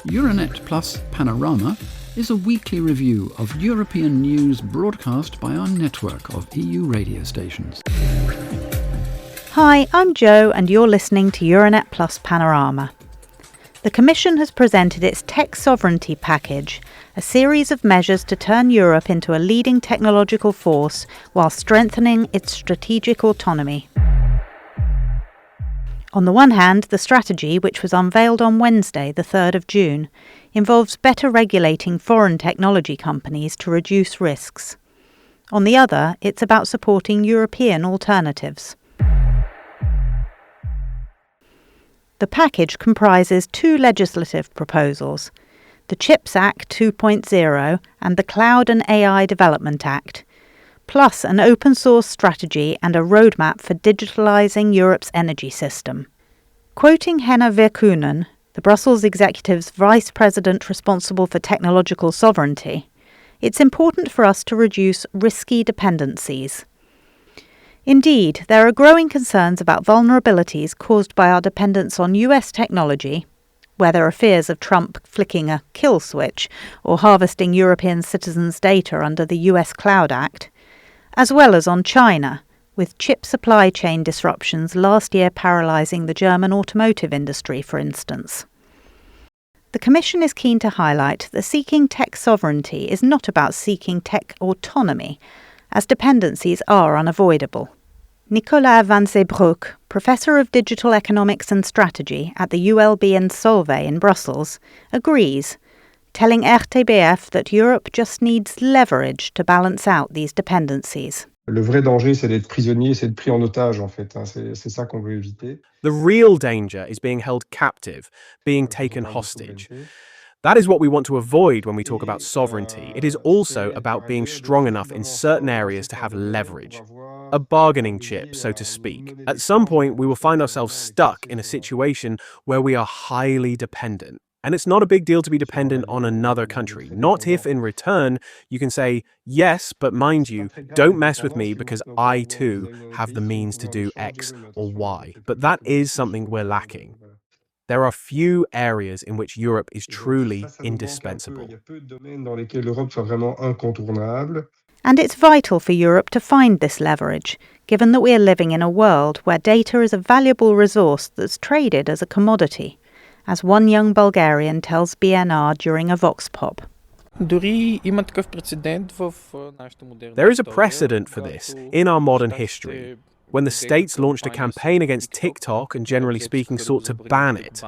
Euranet Plus Panorama is a weekly review of European news broadcast by our network of EU radio stations. Hi, I'm Jo and you're listening to Euranet Plus Panorama. The Commission has presented its Tech Sovereignty Package, a series of measures to turn Europe into a leading technological force while strengthening its strategic autonomy. On the one hand, the strategy, which was unveiled on Wednesday, the 3rd of June, involves better regulating foreign technology companies to reduce risks. On the other, it's about supporting European alternatives. The package comprises two legislative proposals, the CHIPS Act 2.0 and the Cloud and AI Development Act, plus an open-source strategy and a roadmap for digitalising Europe's energy system. Quoting Henna Virkkunen, the Brussels executive's vice president responsible for technological sovereignty, it's important for us to reduce risky dependencies. Indeed, there are growing concerns about vulnerabilities caused by our dependence on US technology, where there are fears of Trump flicking a kill switch or harvesting European citizens' data under the US Cloud Act, as well as on China, with chip supply chain disruptions last year paralysing the German automotive industry, for instance. The Commission is keen to highlight that seeking tech sovereignty is not about seeking tech autonomy, as dependencies are unavoidable. Nicolas van Zeebroek, Professor of Digital Economics and Strategy at the ULB and Solvay in Brussels, agrees, telling RTBF that Europe just needs leverage to balance out these dependencies. Le vrai danger, c'est d'être prisonnier, c'est d'être pris en otage, en fait. C'est ça qu'on veut éviter. The real danger is being held captive, being taken hostage. That is what we want to avoid when we talk about sovereignty. It is also about being strong enough in certain areas to have leverage. A bargaining chip, so to speak. At some point, we will find ourselves stuck in a situation where we are highly dependent. And it's not a big deal to be dependent on another country. Not if, in return, you can say, yes, but mind you, don't mess with me because I, too, have the means to do X or Y. But that is something we're lacking. There are few areas in which Europe is truly indispensable. And it's vital for Europe to find this leverage, given that we are living in a world where data is a valuable resource that's traded as a commodity, as one young Bulgarian tells BNR during a Vox Pop. There is a precedent for this in our modern history, when the States launched a campaign against TikTok and, generally speaking, sought to ban it.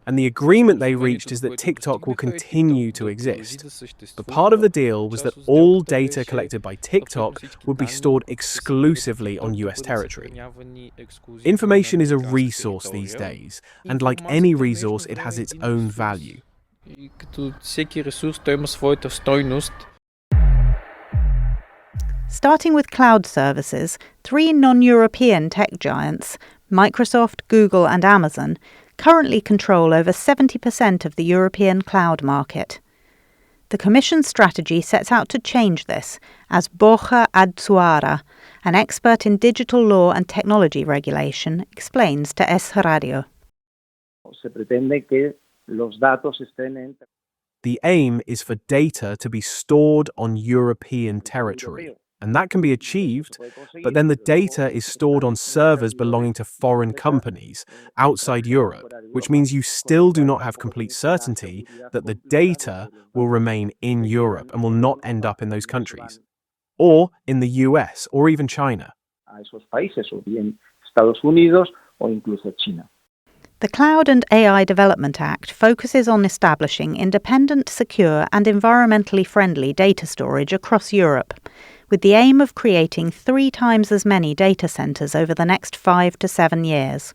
And the agreement they reached is that TikTok will continue to exist. But part of the deal was that all data collected by TikTok would be stored exclusively on US territory. Information is a resource these days, and like any resource, it has its own value. Starting with cloud services, three non-European tech giants, Microsoft, Google and Amazon, currently control over 70% of the European cloud market. The Commission's strategy sets out to change this, as Borja Adzuara, an expert in digital law and technology regulation, explains to S Radio. The aim is for data to be stored on European territory. And that can be achieved, but then the data is stored on servers belonging to foreign companies outside Europe, which means you still do not have complete certainty that the data will remain in Europe and will not end up in those countries, or in the US, or even China. The Cloud and AI Development Act focuses on establishing independent, secure and environmentally friendly data storage across Europe, with the aim of creating 3 times as many data centres over the next 5 to 7 years.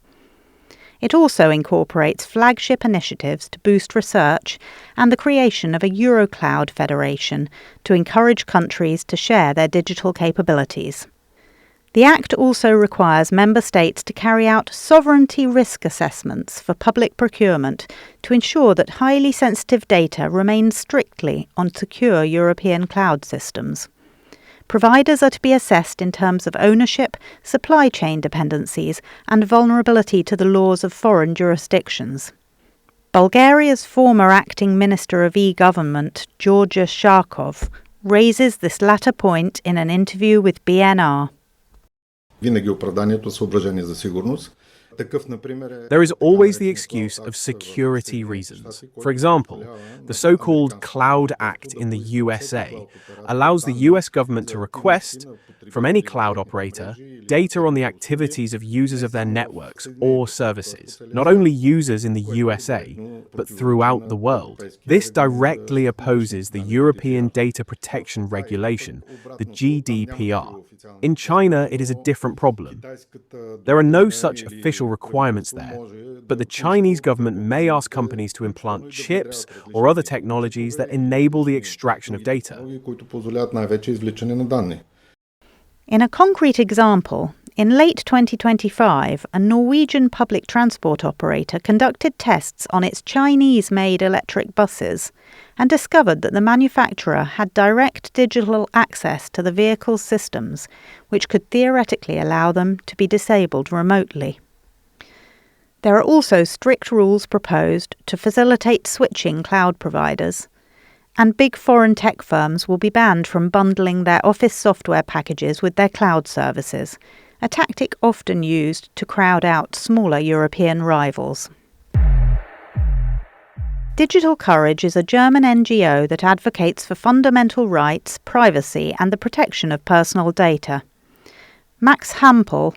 It also incorporates flagship initiatives to boost research and the creation of a Eurocloud Federation to encourage countries to share their digital capabilities. The Act also requires Member States to carry out sovereignty risk assessments for public procurement to ensure that highly sensitive data remains strictly on secure European cloud systems. Providers are to be assessed in terms of ownership, supply chain dependencies, and vulnerability to the laws of foreign jurisdictions. Bulgaria's former acting Minister of e-Government, George Sharkov, raises this latter point in an interview with BNR. There is always the excuse of security reasons. For example, the so-called Cloud Act in the USA allows the US government to request, from any cloud operator, data on the activities of users of their networks or services, not only users in the USA, but throughout the world. This directly opposes the European Data Protection Regulation, the GDPR. In China, it is a different problem. There are no such official requirements there, but the Chinese government may ask companies to implant chips or other technologies that enable the extraction of data. In a concrete example, in late 2025, a Norwegian public transport operator conducted tests on its Chinese-made electric buses and discovered that the manufacturer had direct digital access to the vehicle's systems, which could theoretically allow them to be disabled remotely. There are also strict rules proposed to facilitate switching cloud providers, and big foreign tech firms will be banned from bundling their office software packages with their cloud services, a tactic often used to crowd out smaller European rivals. Digital Courage is a German NGO that advocates for fundamental rights, privacy, and the protection of personal data. Max Hampel,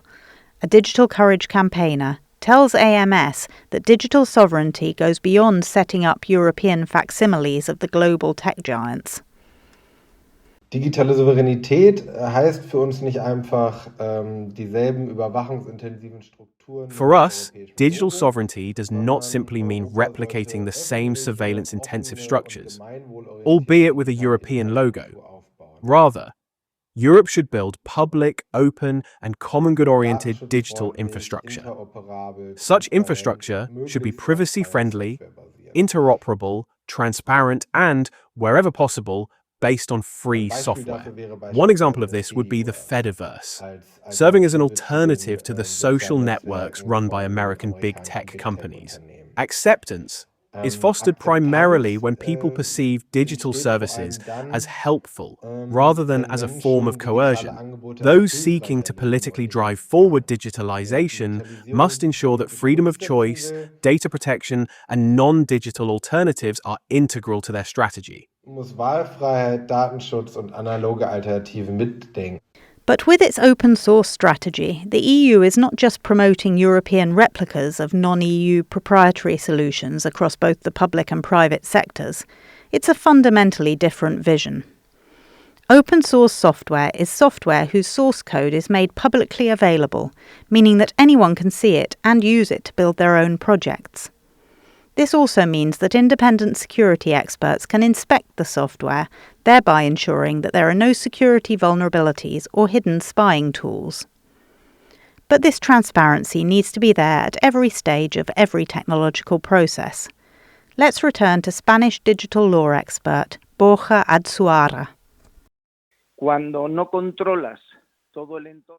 a Digital Courage campaigner, tells AMS that digital sovereignty goes beyond setting up European facsimiles of the global tech giants. Digitale Souveränität heißt für uns nicht einfach dieselben überwachungsintensiven Strukturen. For us, digital sovereignty does not simply mean replicating the same surveillance-intensive structures, albeit with a European logo. Rather, Europe should build public, open, and common good-oriented digital infrastructure. Such infrastructure should be privacy-friendly, interoperable, transparent, and, wherever possible, based on free software. One example of this would be the Fediverse, serving as an alternative to the social networks run by American big tech companies. Acceptance is fostered primarily when people perceive digital services as helpful rather than as a form of coercion. Those seeking to politically drive forward digitalization must ensure that freedom of choice, data protection, and non-digital alternatives are integral to their strategy. Muss Wahlfreiheit, Datenschutz und analoge Alternativen mitdenken. But with its open source strategy, the EU is not just promoting European replicas of non-EU proprietary solutions across both the public and private sectors. It's a fundamentally different vision. Open source software is software whose source code is made publicly available, meaning that anyone can see it and use it to build their own projects. This also means that independent security experts can inspect the software, thereby ensuring that there are no security vulnerabilities or hidden spying tools. But this transparency needs to be there at every stage of every technological process. Let's return to Spanish digital law expert Borja Adsuara.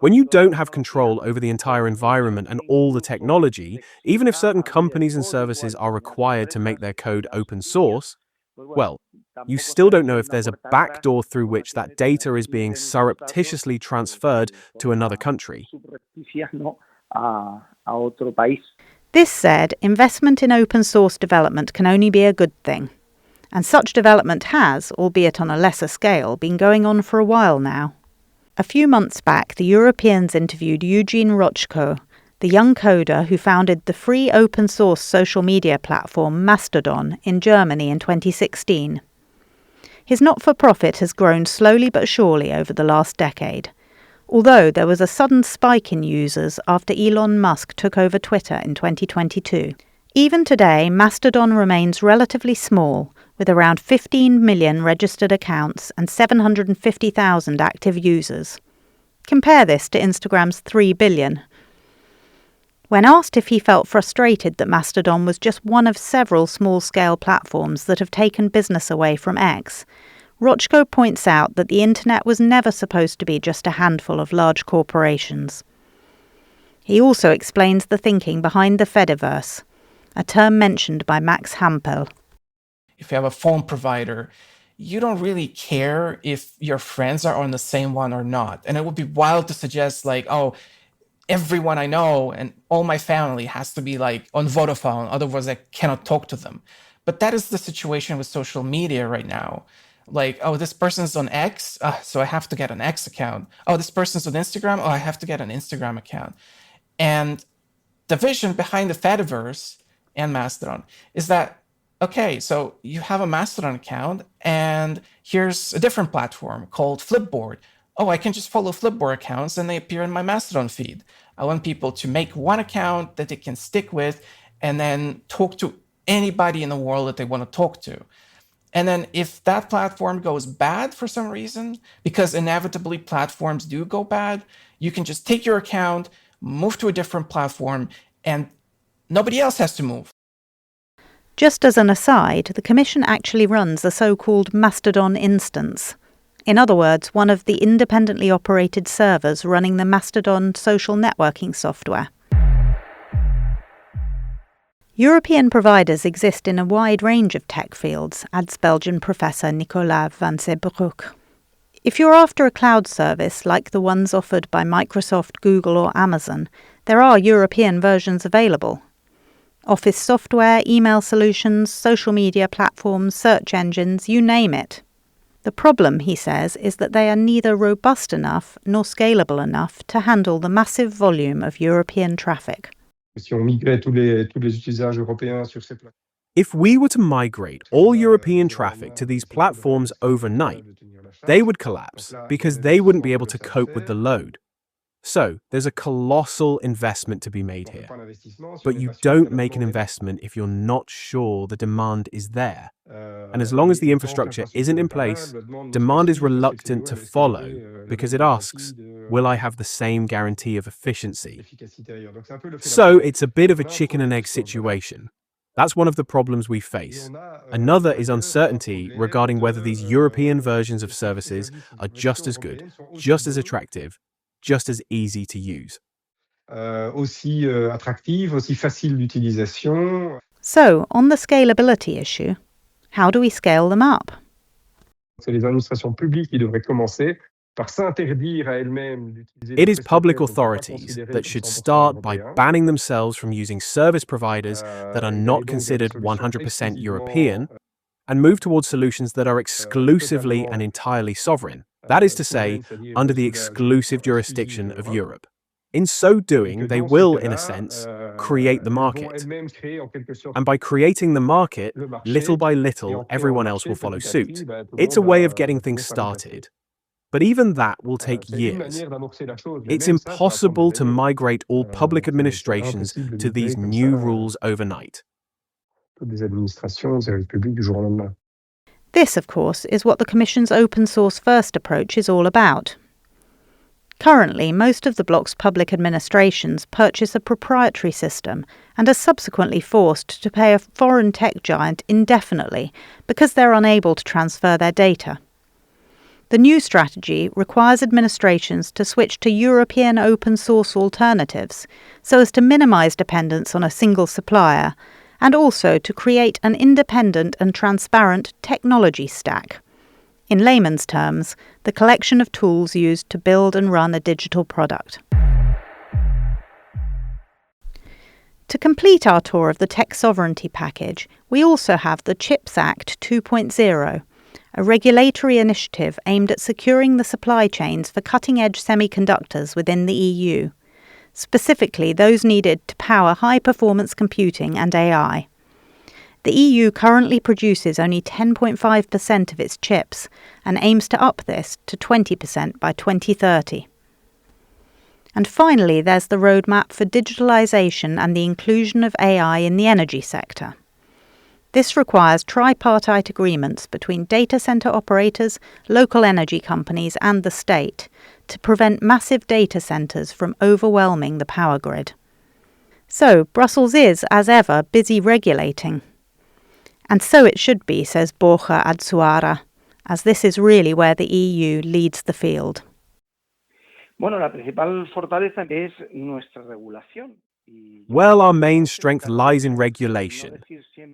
When you don't have control over the entire environment and all the technology, even if certain companies and services are required to make their code open source, well, you still don't know if there's a backdoor through which that data is being surreptitiously transferred to another country. This said, investment in open source development can only be a good thing. And such development has, albeit on a lesser scale, been going on for a while now. A few months back, the Europeans interviewed Eugene Rochko, the young coder who founded the free open-source social media platform Mastodon in Germany in 2016. His not-for-profit has grown slowly but surely over the last decade, although there was a sudden spike in users after Elon Musk took over Twitter in 2022. Even today, Mastodon remains relatively small, with around 15 million registered accounts and 750,000 active users. Compare this to Instagram's 3 billion. When asked if he felt frustrated that Mastodon was just one of several small-scale platforms that have taken business away from X, Rochko points out that the internet was never supposed to be just a handful of large corporations. He also explains the thinking behind the Fediverse, a term mentioned by Max Hampel. If you have a phone provider, you don't really care if your friends are on the same one or not. And it would be wild to suggest like, oh, everyone I know and all my family has to be like on Vodafone, otherwise I cannot talk to them. But that is the situation with social media right now. Like, oh, this person's on X, so I have to get an X account. Oh, this person's on Instagram, oh, I have to get an Instagram account. And the vision behind the Fediverse and Mastodon is that, okay, so you have a Mastodon account and here's a different platform called Flipboard. Oh, I can just follow Flipboard accounts and they appear in my Mastodon feed. I want people to make one account that they can stick with and then talk to anybody in the world that they want to talk to. And then if that platform goes bad for some reason, because inevitably platforms do go bad, you can just take your account, move to a different platform, and nobody else has to move. Just as an aside, the Commission actually runs a so-called Mastodon instance. In other words, one of the independently operated servers running the Mastodon social networking software. European providers exist in a wide range of tech fields, adds Belgian professor Nicolas van Zeebroek. If you're after a cloud service like the ones offered by Microsoft, Google or Amazon, there are European versions available. Office software, email solutions, social media platforms, search engines, you name it. The problem, he says, is that they are neither robust enough nor scalable enough to handle the massive volume of European traffic. If we were to migrate all European traffic to these platforms overnight, they would collapse because they wouldn't be able to cope with the load. So there's a colossal investment to be made here. But you don't make an investment if you're not sure the demand is there. And as long as the infrastructure isn't in place, demand is reluctant to follow because it asks, will I have the same guarantee of efficiency? So it's a bit of a chicken and egg situation. That's one of the problems we face. Another is uncertainty regarding whether these European versions of services are just as good, just as attractive, just as easy to use. Aussi attractive, aussi facile d'utilisation. So, on the scalability issue, how do we scale them up? C'est les administrations publiques qui devraient commencer par s'interdire à elles-mêmes d'utiliser. It is public authorities that should start by banning themselves from using service providers that are not considered 100% European and move towards solutions that are exclusively and entirely sovereign. That is to say, under the exclusive jurisdiction of Europe. In so doing, they will, in a sense, create the market. And by creating the market, little by little, everyone else will follow suit. It's a way of getting things started. But even that will take years. It's impossible to migrate all public administrations to these new rules overnight. This, of course, is what the Commission's open source first approach is all about. Currently, most of the bloc's public administrations purchase a proprietary system and are subsequently forced to pay a foreign tech giant indefinitely because they're unable to transfer their data. The new strategy requires administrations to switch to European open source alternatives so as to minimise dependence on a single supplier and also to create an independent and transparent technology stack. In layman's terms, the collection of tools used to build and run a digital product. To complete our tour of the tech sovereignty package, we also have the CHIPS Act 2.0, a regulatory initiative aimed at securing the supply chains for cutting-edge semiconductors within the EU, specifically those needed to power high-performance computing and AI. The EU currently produces only 10.5% of its chips and aims to up this to 20% by 2030. And finally, there's the roadmap for digitalisation and the inclusion of AI in the energy sector. This requires tripartite agreements between data centre operators, local energy companies and the state to prevent massive data centres from overwhelming the power grid. So, Brussels is, as ever, busy regulating. And so it should be, says Borja Adsuara, as this is really where the EU leads the field. Bueno, la principal fortaleza es nuestra regulación. Well, our main strength lies in regulation.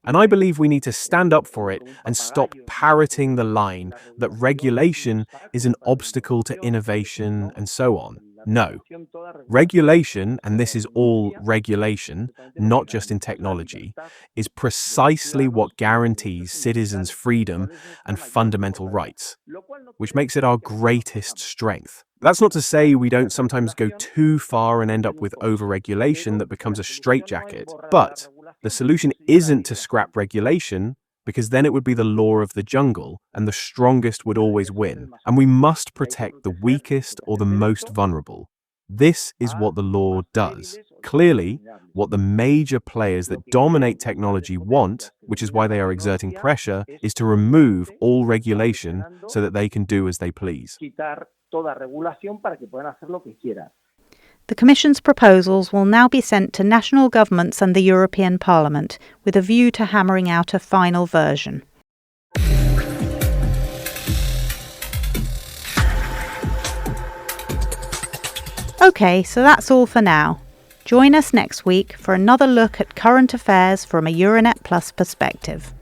And I believe we need to stand up for it and stop parroting the line that regulation is an obstacle to innovation and so on. No. Regulation, and this is all regulation, not just in technology, is precisely what guarantees citizens' freedom and fundamental rights, which makes it our greatest strength. That's not to say we don't sometimes go too far and end up with overregulation that becomes a straitjacket, but the solution isn't to scrap regulation, because then it would be the law of the jungle, and the strongest would always win. And we must protect the weakest or the most vulnerable. This is what the law does. Clearly, what the major players that dominate technology want, which is why they are exerting pressure, is to remove all regulation so that they can do as they please. The Commission's proposals will now be sent to national governments and the European Parliament with a view to hammering out a final version. OK, so that's all for now. Join us next week for another look at current affairs from a Euranet Plus perspective.